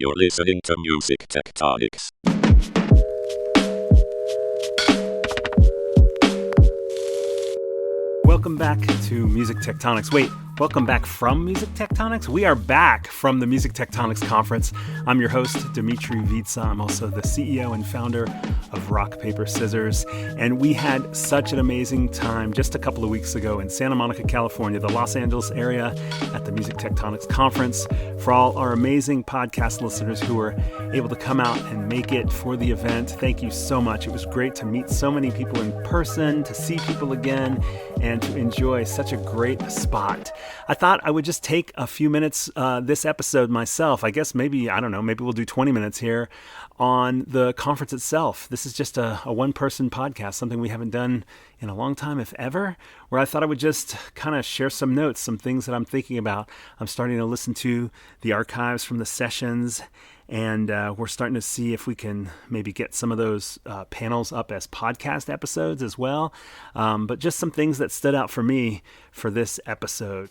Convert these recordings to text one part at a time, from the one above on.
You're listening to Music Tectonics. Welcome back to Music Tectonics. Wait, welcome back from Music Tectonics? We are back from the Music Tectonics Conference. I'm your host, Dmitri Vietze. I'm also the CEO and founder of Rock, Paper, Scissors. And we had such an amazing time just a couple of weeks ago in Santa Monica, California, the Los Angeles area at the Music Tectonics Conference. For all our amazing podcast listeners who were able to come out and make it for the event, thank you so much. It was great to meet so many people in person, to see people again, and to enjoy such a great spot. I thought I would just take a few minutes this episode myself. I guess maybe we'll do 20 minutes here on the conference itself. This is just a one-person podcast, something we haven't done in a long time, if ever, where I thought I would just kind of share some notes, some things that I'm thinking about. I'm starting to listen to the archives from the sessions, and we're starting to see if we can maybe get some of those panels up as podcast episodes as well. But just some things that stood out for me for this episode.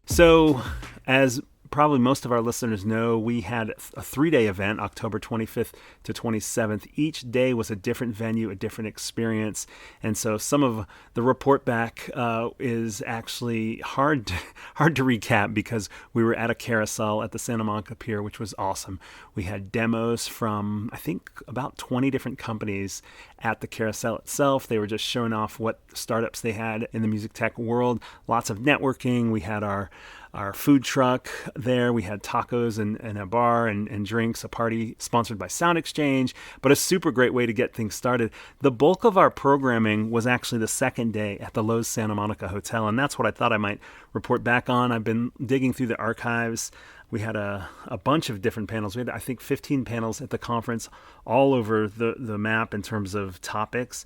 So, as probably most of our listeners know, we had a 3-day event, October 25th to 27th. Each day was a different venue, a different experience. And so some of the report back is actually hard to recap because we were at a carousel at the Santa Monica Pier, which was awesome. We had demos from, I think, about 20 different companies at the carousel itself. They were just showing off what startups they had in the music tech world. Lots of networking. We had our food truck there. We had tacos and a bar and drinks, a party sponsored by Sound Exchange, but a super great way to get things started. The bulk of our programming was actually the second day at the Lowe's Santa Monica Hotel, and that's what I thought I might report back on. I've been digging through the archives. We had a bunch of different panels. We had, I think, 15 panels at the conference all over the map in terms of topics.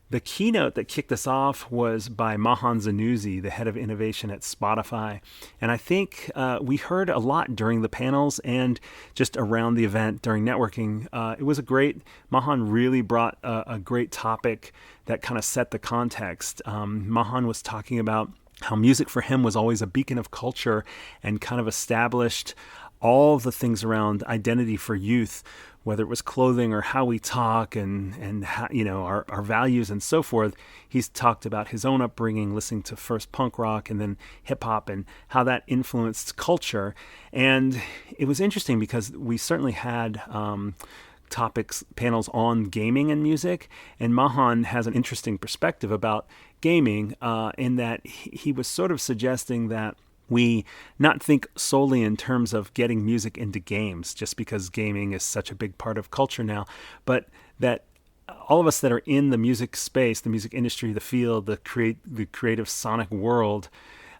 The keynote that kicked us off was by Mahan Zanuzzi, the head of innovation at Spotify. And I think we heard a lot during the panels and just around the event during networking. It was Mahan really brought a great topic that kind of set the context. Mahan was talking about how music for him was always a beacon of culture and kind of established all the things around identity for youth, whether it was clothing or how we talk and how, our values and so forth. He's talked about his own upbringing, listening to first punk rock and then hip hop and how that influenced culture. And it was interesting because we certainly had panels on gaming and music, and Mahan has an interesting perspective about gaming in that he was sort of suggesting that we not think solely in terms of getting music into games, just because gaming is such a big part of culture now, but that all of us that are in the music space, the music industry, the field, the creative sonic world,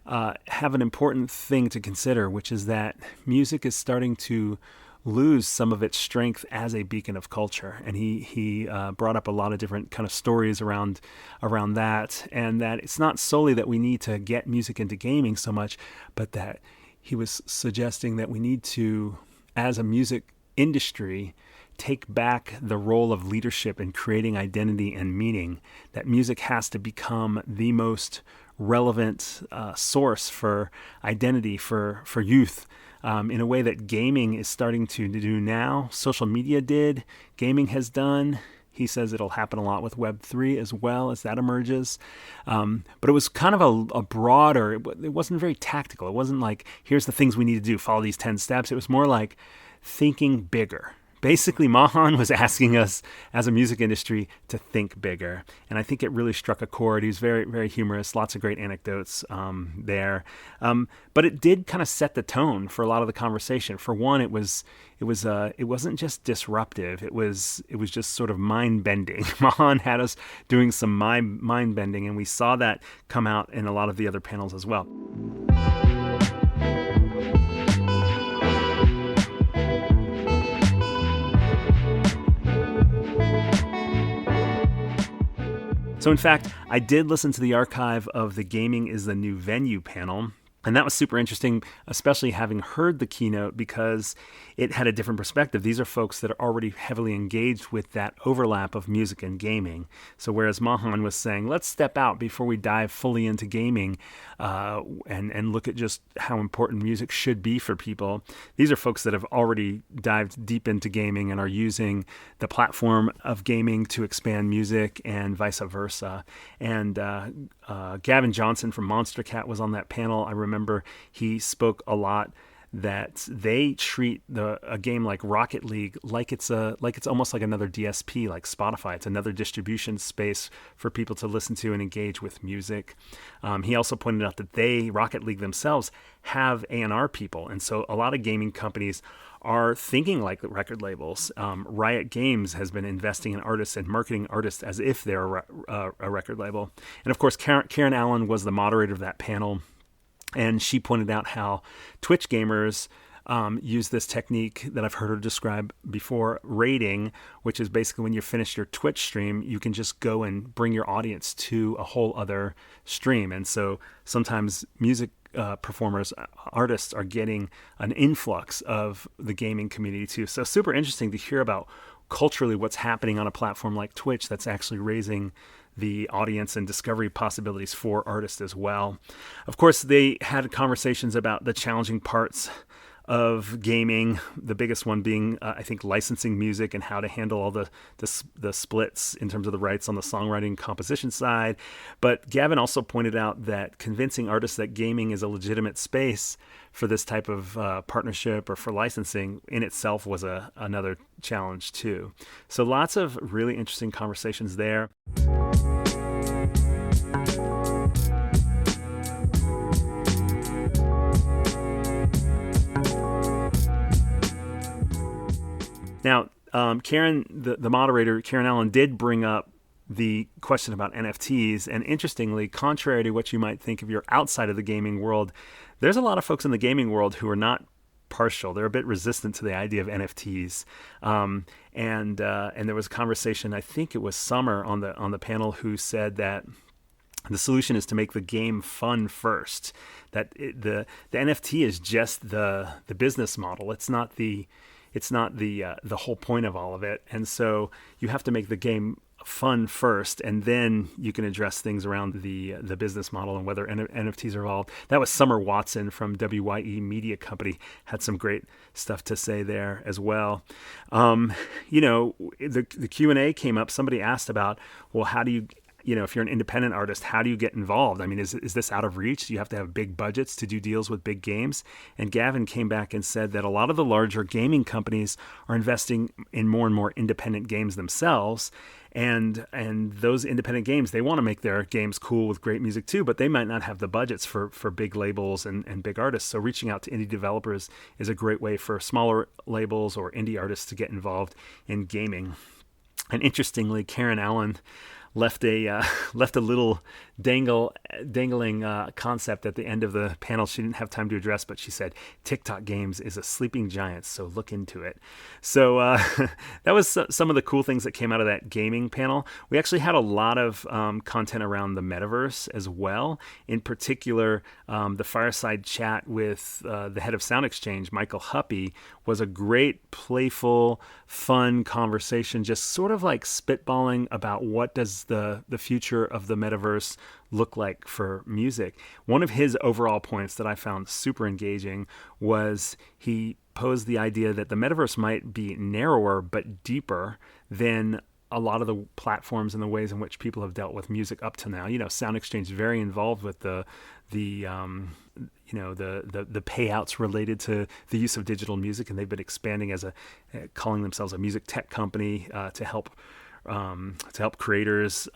have an important thing to consider, which is that music is starting to lose some of its strength as a beacon of culture. And he brought up a lot of different kind of stories around that, and that it's not solely that we need to get music into gaming so much, but that he was suggesting that we need to, as a music industry, take back the role of leadership in creating identity and meaning, that music has to become the most relevant source for identity for youth, in a way that gaming is starting to do now. Social media did, gaming has done. He says it'll happen a lot with Web3 as well as that emerges. But it was kind of a broader, it wasn't very tactical. It wasn't like, here's the things we need to do, follow these 10 steps. It was more like thinking bigger. Basically, Mahan was asking us as a music industry to think bigger. And I think it really struck a chord. He was very, very humorous, lots of great anecdotes there. But it did kind of set the tone for a lot of the conversation. For one, it wasn't just disruptive. It was just sort of mind-bending. Mahan had us doing some mind-bending, and we saw that come out in a lot of the other panels as well. So in fact, I did listen to the archive of the Gaming is the New Venue panel, And that was super interesting, especially having heard the keynote, because it had a different perspective. These are folks that are already heavily engaged with that overlap of music and gaming. So whereas Mahan was saying, let's step out before we dive fully into gaming and look at just how important music should be for people, these are folks that have already dived deep into gaming and are using the platform of gaming to expand music and vice versa. And Gavin Johnson from Monster Cat was on that panel. I remember he spoke a lot that they treat a game like Rocket League like it's almost like another DSP, like Spotify. It's another distribution space for people to listen to and engage with music. He also pointed out that Rocket League themselves, have A&R people, and so a lot of gaming companies are thinking like the record labels. Riot Games has been investing in artists and marketing artists as if they're a record label. And of course, Karen Allen was the moderator of that panel. And she pointed out how Twitch gamers use this technique that I've heard her describe before, raiding, which is basically when you finish your Twitch stream, you can just go and bring your audience to a whole other stream. And so sometimes music performers, artists are getting an influx of the gaming community too. So super interesting to hear about culturally what's happening on a platform like Twitch that's actually raising the audience and discovery possibilities for artists as well. Of course, they had conversations about the challenging parts of gaming, the biggest one being, I think, licensing music and how to handle all the splits in terms of the rights on the songwriting composition side. But Gavin also pointed out that convincing artists that gaming is a legitimate space for this type of partnership or for licensing in itself was another challenge too. So lots of really interesting conversations there. Now, Karen, the moderator, Karen Allen, did bring up the question about NFTs. And interestingly, contrary to what you might think if you're outside of the gaming world, there's a lot of folks in the gaming world who are not partial. They're a bit resistant to the idea of NFTs. And there was a conversation, I think it was Summer on the panel, who said that the solution is to make the game fun first. That the NFT is just the business model. It's not the whole point of all of it. And so you have to make the game fun first, and then you can address things around the business model and whether NFTs are involved. That was Summer Watson from WYE Media Company, had some great stuff to say there as well. The Q&A came up. Somebody asked about, well, how do you, if you're an independent artist, how do you get involved? I mean, is this out of reach? Do you have to have big budgets to do deals with big games? And Gavin came back and said that a lot of the larger gaming companies are investing in more and more independent games themselves. And those independent games, they want to make their games cool with great music too, but they might not have the budgets for big labels and big artists. So reaching out to indie developers is a great way for smaller labels or indie artists to get involved in gaming. And interestingly, Karen Allen left a little dangling concept at the end of the panel she didn't have time to address, but she said TikTok games is a sleeping giant, so look into it. So that was some of the cool things that came out of that gaming panel. We actually had a lot of content around the metaverse as well. In particular, the fireside chat with the head of Sound Exchange, Michael Huppy, was a great, playful, fun conversation, just sort of like spitballing about what does the future of the metaverse look like for music. One of his overall points that I found super engaging was he posed the idea that the metaverse might be narrower but deeper than a lot of the platforms and the ways in which people have dealt with music up to now. Sound Exchange is very involved with the payouts related to the use of digital music, and they've been expanding as calling themselves a music tech company to help creators.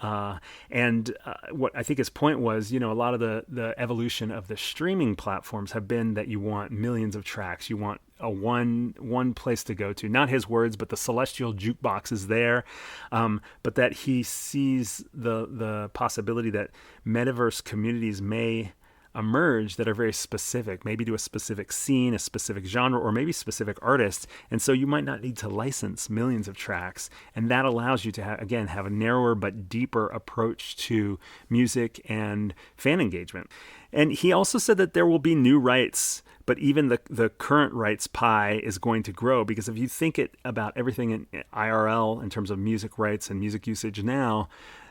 And what I think his point was, a lot of the evolution of the streaming platforms have been that you want millions of tracks. You want a one place to go to. Not his words, but the celestial jukebox is there. But that he sees the possibility that metaverse communities may emerge that are very specific, maybe to a specific scene, a specific genre, or maybe specific artists. And so you might not need to license millions of tracks. And that allows you to, have a narrower but deeper approach to music and fan engagement. And he also said that there will be new rights, but even the current rights pie is going to grow, because if you think about everything in IRL in terms of music rights and music usage now,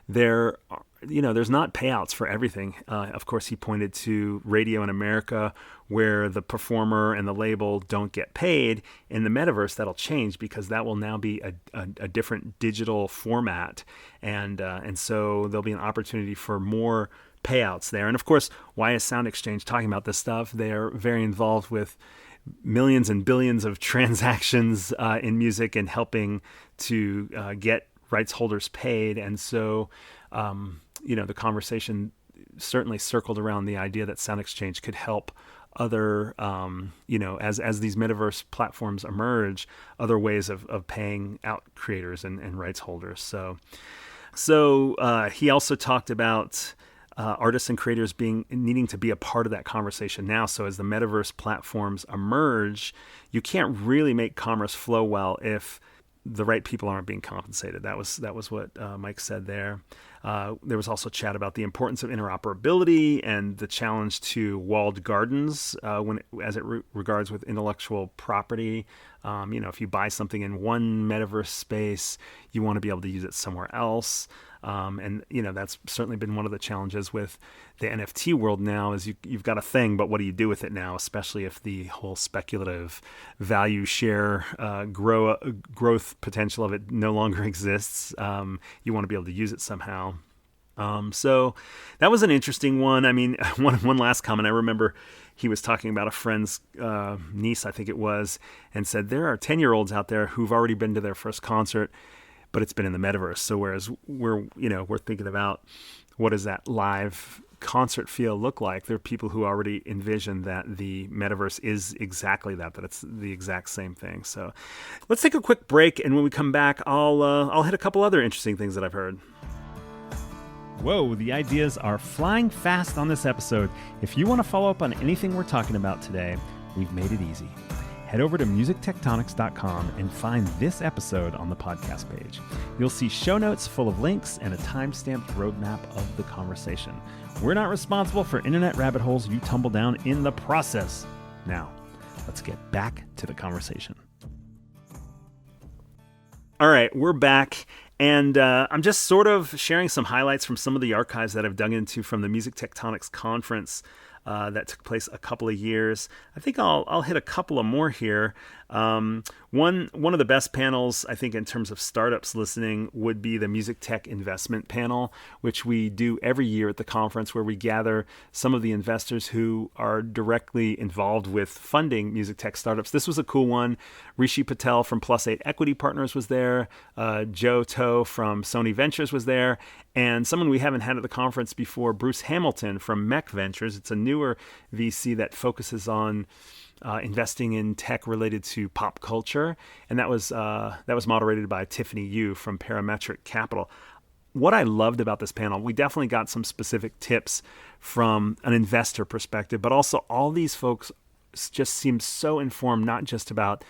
there's not payouts for everything. Of course, he pointed to radio in America, where the performer and the label don't get paid. In the metaverse, that'll change, because that will now be a different digital format, and so there'll be an opportunity for more payouts there. And of course, why is Sound Exchange talking about this stuff? They're very involved with millions and billions of transactions in music and helping to get rights holders paid. And so, the conversation certainly circled around the idea that Sound Exchange could help other, as these metaverse platforms emerge, other ways of paying out creators and rights holders. So he also talked about artists and creators needing to be a part of that conversation now. So as the metaverse platforms emerge, you can't really make commerce flow well if the right people aren't being compensated. That was what Mike said there. There was also chat about the importance of interoperability and the challenge to walled gardens as it regards with intellectual property. If you buy something in one metaverse space, you want to be able to use it somewhere else. And that's certainly been one of the challenges with the NFT world now, is you've got a thing, but what do you do with it now, especially if the whole speculative value share growth potential of it no longer exists. You want to be able to use it somehow. So that was an interesting one. I mean, one last comment. I remember he was talking about a friend's niece, I think it was, and said there are 10-year-olds out there who've already been to their first concert, but it's been in the metaverse. So whereas we're thinking about what does that live concert feel look like, there are people who already envision that the metaverse is exactly that it's the exact same thing. So let's take a quick break, and when we come back, I'll hit a couple other interesting things that I've heard. Whoa, the ideas are flying fast on this episode. If you want to follow up on anything we're talking about today, we've made it easy. Head over to musictectonics.com and find this episode on the podcast page. You'll see show notes full of links and a time-stamped roadmap of the conversation. We're not responsible for internet rabbit holes you tumble down in the process. Now, let's get back to the conversation. All right, we're back. And I'm just sort of sharing some highlights from some of the archives that I've dug into from the Music Tectonics Conference that took place a couple of years. I think I'll hit a couple of more here. One of the best panels, I think, in terms of startups listening would be the Music Tech Investment Panel, which we do every year at the conference, where we gather some of the investors who are directly involved with funding music tech startups. This was a cool one. Rishi Patel from Plus8 Equity Partners was there. Joe Toe from Sony Ventures was there. And someone we haven't had at the conference before, Bruce Hamilton from Mech Ventures. It's a newer VC that focuses on investing in tech related to pop culture, and that was moderated by Tiffany Yu from Parametric Capital. What I loved about this panel, we definitely got some specific tips from an investor perspective, but also all these folks just seemed so informed, not just about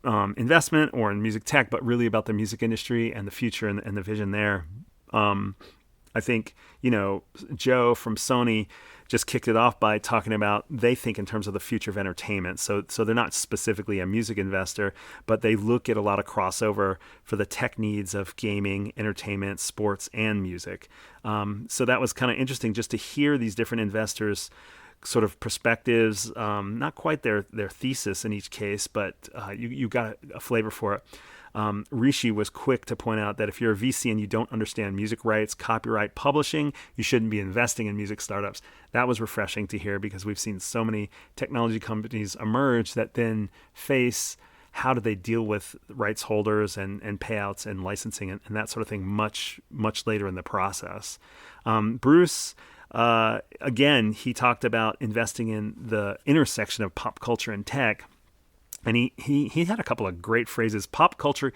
investment or in music tech, but really about the music industry and the future and the vision there. I think, Joe from Sony just kicked it off by talking about they think in terms of the future of entertainment. So they're not specifically a music investor, but they look at a lot of crossover for the tech needs of gaming, entertainment, sports, and music. So that was kind of interesting just to hear these different investors' sort of perspectives, not quite their thesis in each case, but you got a flavor for it. Rishi was quick to point out that if you're a VC and you don't understand music rights, copyright, publishing, you shouldn't be investing in music startups. That was refreshing to hear, because we've seen so many technology companies emerge that then face how do they deal with rights holders and payouts and licensing and that sort of thing much, much later in the process. Bruce, again, he talked about investing in the intersection of pop culture and tech. And he had a couple of great phrases. Pop culture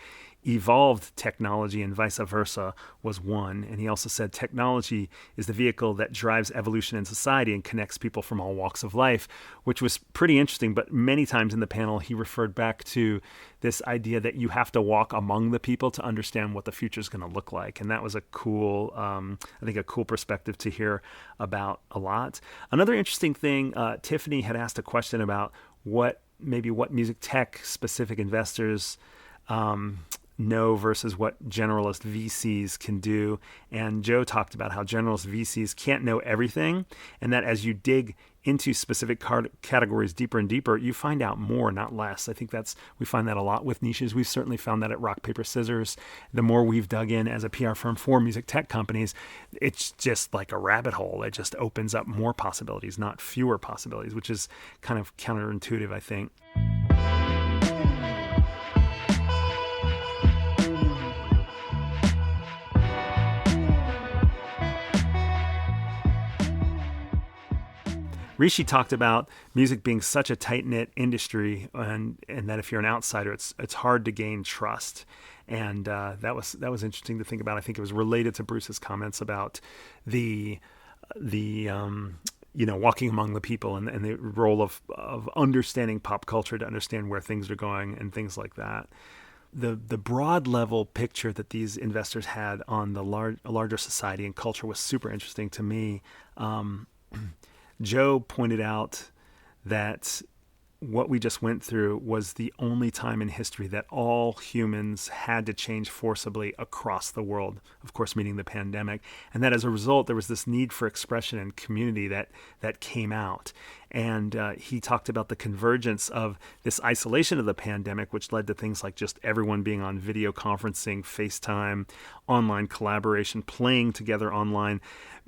evolved technology and vice versa was one. And he also said technology is the vehicle that drives evolution in society and connects people from all walks of life, which was pretty interesting. But many times in the panel, he referred back to this idea that you have to walk among the people to understand what the future is going to look like. And that was a cool, I think, a cool perspective to hear about a lot. Another interesting thing, Tiffany had asked a question about what music tech specific investors know versus what generalist VCs can do. And Joe talked about how generalist VCs can't know everything, and that as you dig into specific categories deeper and deeper, you find out more, not less. I think we find that a lot with niches. We've certainly found that at Rock, Paper, Scissors. The more we've dug in as a PR firm for music tech companies, it's just like a rabbit hole. It just opens up more possibilities, not fewer possibilities, which is kind of counterintuitive, I think. Rishi talked about music being such a tight-knit industry, and that if you're an outsider, it's hard to gain trust. And that was interesting to think about. I think it was related to Bruce's comments about the walking among the people and the role of understanding pop culture to understand where things are going and things like that. The broad level picture that these investors had on the larger society and culture was super interesting to me. Joe pointed out that what we just went through was the only time in history that all humans had to change forcibly across the world, of course, meaning the pandemic. And that as a result, there was this need for expression and community that came out. And he talked about the convergence of this isolation of the pandemic, which led to things like just everyone being on video conferencing, FaceTime, online collaboration, playing together online.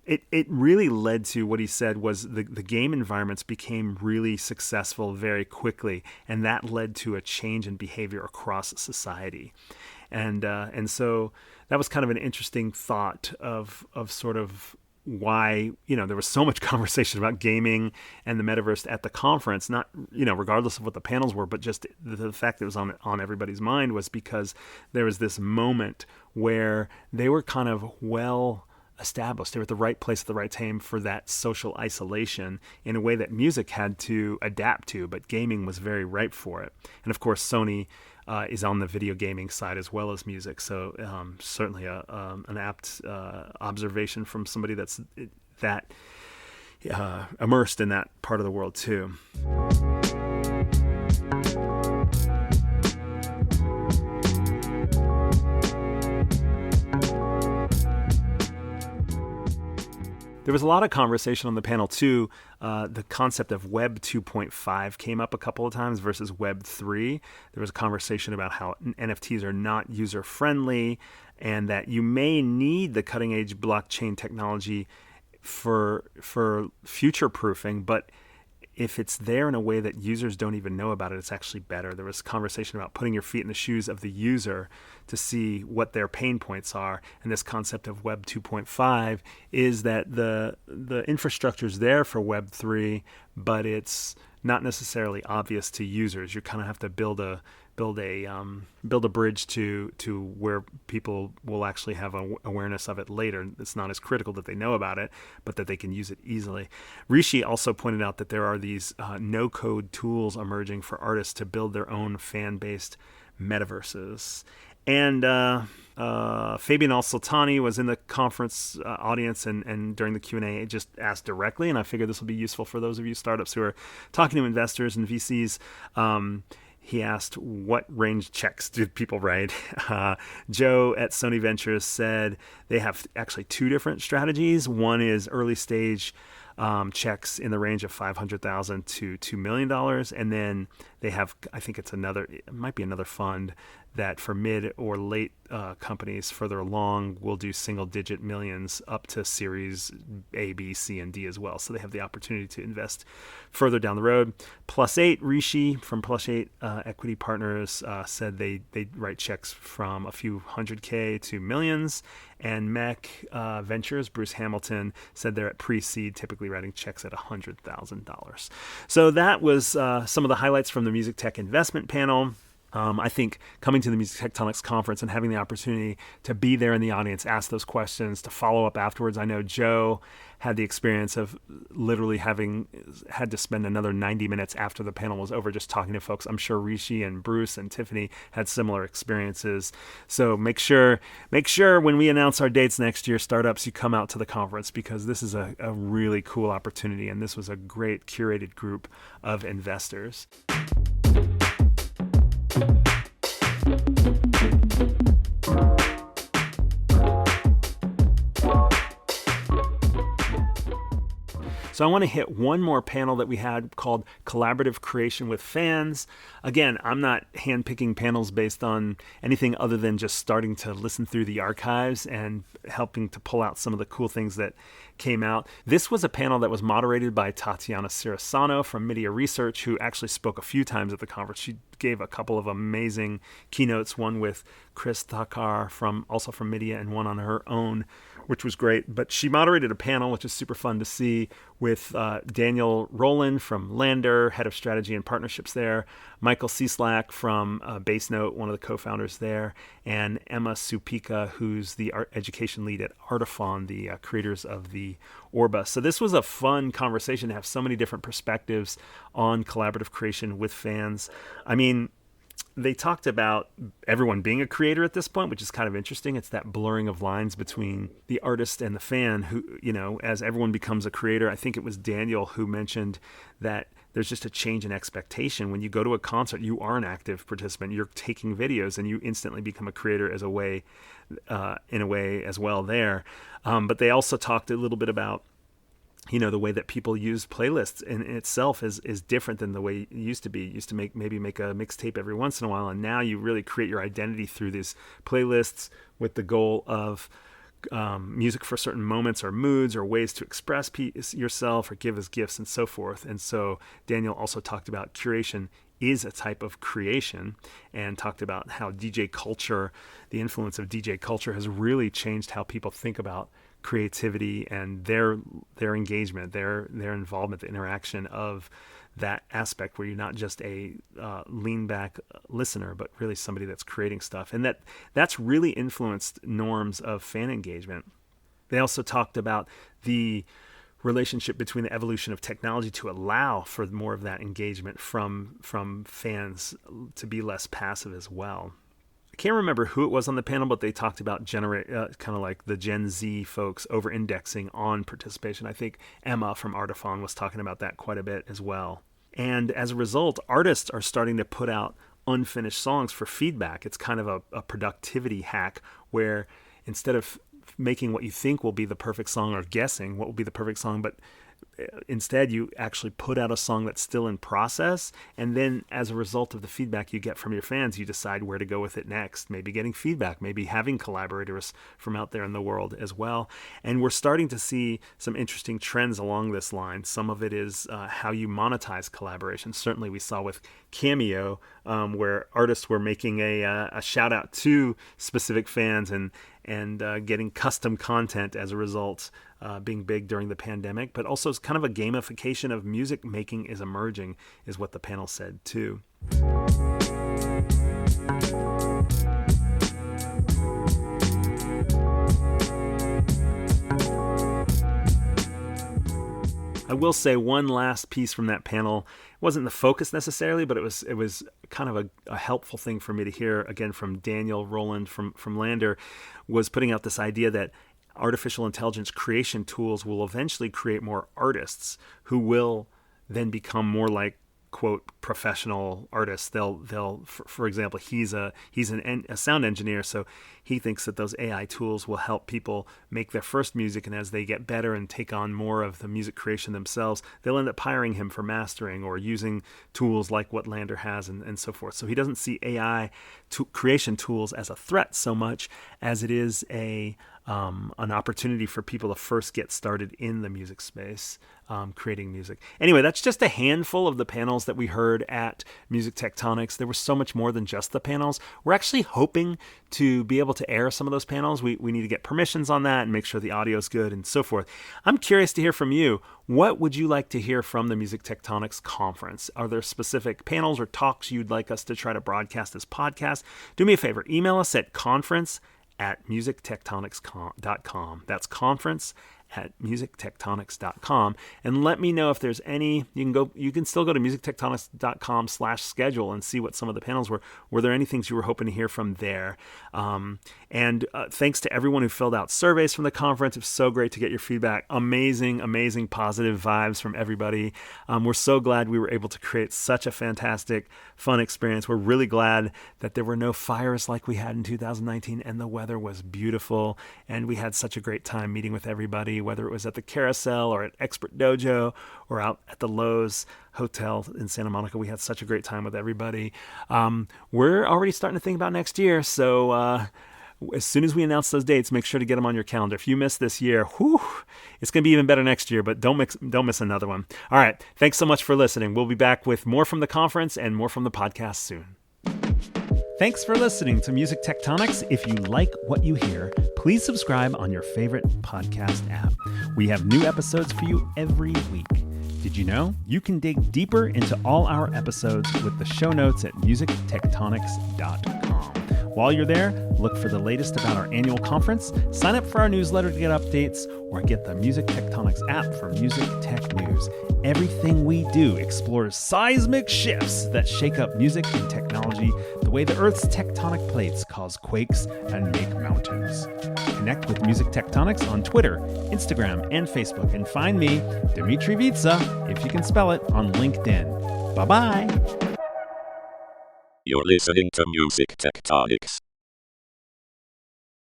It really led to what he said was the game environments became really successful very quickly, and that led to a change in behavior across society. And so that was kind of an interesting thought of sort of why, there was so much conversation about gaming and the metaverse at the conference, not, regardless of what the panels were, but just the fact that it was on everybody's mind was because there was this moment where they were kind of established. They were at the right place at the right time for that social isolation in a way that music had to adapt to, but gaming was very ripe for it. And of course, Sony is on the video gaming side as well as music. So certainly an apt observation from somebody that's that immersed in that part of the world too. There was a lot of conversation on the panel, too. The concept of Web 2.5 came up a couple of times versus Web 3. There was a conversation about how NFTs are not user-friendly and that you may need the cutting-edge blockchain technology for future-proofing, but if it's there in a way that users don't even know about it, it's actually better. There was conversation about putting your feet in the shoes of the user to see what their pain points are. And this concept of Web 2.5 is that the infrastructure is there for Web 3, but it's not necessarily obvious to users. You kind of have to build a bridge to where people will actually have awareness of it later. It's not as critical that they know about it, but that they can use it easily. Rishi also pointed out that there are these no-code tools emerging for artists to build their own fan-based metaverses. And Fabian Al-Sultani was in the conference audience and during the Q&A just asked directly, and I figured this will be useful for those of you startups who are talking to investors and VCs. He asked, what range checks do people write? Joe at Sony Ventures said they have actually two different strategies. One is early stage checks in the range of $500,000 to $2 million. And then they have, I think it might be another fund that for mid or late companies further along will do single-digit millions up to Series A, B, C, and D as well. So they have the opportunity to invest further down the road. Plus8, Rishi from Plus8 Equity Partners said they write checks from a few $100K to millions. And Mech Ventures, Bruce Hamilton, said they're at pre-seed, typically writing checks at $100,000. So that was some of the highlights from the Music Tech Investment Panel. I think coming to the Music Tectonics Conference and having the opportunity to be there in the audience, ask those questions, to follow up afterwards. I know Joe had the experience of literally having had to spend another 90 minutes after the panel was over just talking to folks. I'm sure Rishi and Bruce and Tiffany had similar experiences. So make sure when we announce our dates next year, startups, you come out to the conference, because this is a really cool opportunity, and this was a great curated group of investors. So I want to hit one more panel that we had called Collaborative Creation with Fans. Again, I'm not handpicking panels based on anything other than just starting to listen through the archives and helping to pull out some of the cool things that came out. This was a panel that was moderated by Tatiana Cirasano from Media Research, who actually spoke a few times at the conference. She gave a couple of amazing keynotes, one with Chris Thakar also from Media, and one on her own, which was great. But she moderated a panel, which is super fun to see, with Daniel Rowland from Lander, head of strategy and partnerships there, Michael Cieslak from BaseNote, one of the co-founders there, and Emma Supika, who's the art education lead at Artifon, the creators of the Orba. So this was a fun conversation to have so many different perspectives on collaborative creation with fans. I mean, they talked about everyone being a creator at this point, which is kind of interesting. It's that blurring of lines between the artist and the fan who, as everyone becomes a creator. I think it was Daniel who mentioned that there's just a change in expectation. When you go to a concert, you are an active participant. You're taking videos, and you instantly become a creator in a way as well there. But they also talked a little bit about the way that people use playlists in itself is different than the way it used to be. You used to make a mixtape every once in a while, and now you really create your identity through these playlists with the goal of music for certain moments or moods or ways to express yourself or give as gifts and so forth. And so Daniel also talked about curation is a type of creation, and talked about how DJ culture, the influence of DJ culture, has really changed how people think about creativity and their engagement, their involvement, the interaction of that aspect, where you're not just a lean back listener, but really somebody that's creating stuff. And that's really influenced norms of fan engagement. They also talked about the relationship between the evolution of technology to allow for more of that engagement from fans to be less passive as well. I can't remember who it was on the panel, but they talked about kind of like the Gen Z folks over-indexing on participation. I think Emma from Artifon was talking about that quite a bit as well. And as a result, artists are starting to put out unfinished songs for feedback. It's kind of a productivity hack, where instead of making what you think will be the perfect song or guessing what will be the perfect song, but instead you actually put out a song that's still in process, and then as a result of the feedback you get from your fans, you decide where to go with it next, maybe getting feedback, maybe having collaborators from out there in the world as well. And we're starting to see some interesting trends along this line. Some of it is how you monetize collaboration. Certainly we saw with Cameo, where artists were making a shout out to specific fans and getting custom content as a result, being big during the pandemic. But also it's kind of a gamification of music making is emerging, is what the panel said too. I will say one last piece from that panel. It wasn't the focus necessarily, but it was kind of a helpful thing for me to hear, again, from Daniel Rowland from Lander, was putting out this idea that artificial intelligence creation tools will eventually create more artists who will then become more like quote professional artists. They'll for example, he's a sound engineer, so he thinks that those AI tools will help people make their first music, and as they get better and take on more of the music creation themselves, they'll end up hiring him for mastering or using tools like what Lander has and so forth. So he doesn't see AI creation tools as a threat so much as it is an opportunity for people to first get started in the music space, creating music. Anyway, that's just a handful of the panels that we heard at Music Tectonics. There was so much more than just the panels. We're actually hoping to be able to air some of those panels. We need to get permissions on that and make sure the audio is good and so forth. I'm curious to hear from you. What would you like to hear from the Music Tectonics Conference? Are there specific panels or talks you'd like us to try to broadcast as podcasts? Do me a favor. Email us at conference@musictectonics.com. That's conference@musictectonics.com, and let me know if there's any. You can still go to musictectonics.com/schedule and see what some of the panels were. Were there any things you were hoping to hear from there? And thanks to everyone who filled out surveys from the conference. It was so great to get your feedback. Amazing positive vibes from everybody. We're so glad we were able to create such a fantastic, fun experience. We're really glad that there were no fires like we had in 2019, and the weather was beautiful, and we had such a great time meeting with everybody, whether it was at the Carousel or at Expert Dojo or out at the Lowe's Hotel in Santa Monica. We had such a great time with everybody. We're already starting to think about next year, so as soon as we announce those dates, make sure to get them on your calendar. If you miss this year, it's going to be even better next year, but don't miss another one. All right, thanks so much for listening. We'll be back with more from the conference and more from the podcast soon. Thanks for listening to Music Tectonics. If you like what you hear, please subscribe on your favorite podcast app. We have new episodes for you every week. Did you know you can dig deeper into all our episodes with the show notes at musictectonics.com? While you're there, look for the latest about our annual conference, sign up for our newsletter to get updates, or get the Music Tectonics app for music tech news. Everything we do explores seismic shifts that shake up music and technology the way the Earth's tectonic plates cause quakes and make mountains. Connect with Music Tectonics on Twitter, Instagram, and Facebook, and find me, Dmitri Vietze, if you can spell it, on LinkedIn. Bye-bye! You're listening to Music Tectonics.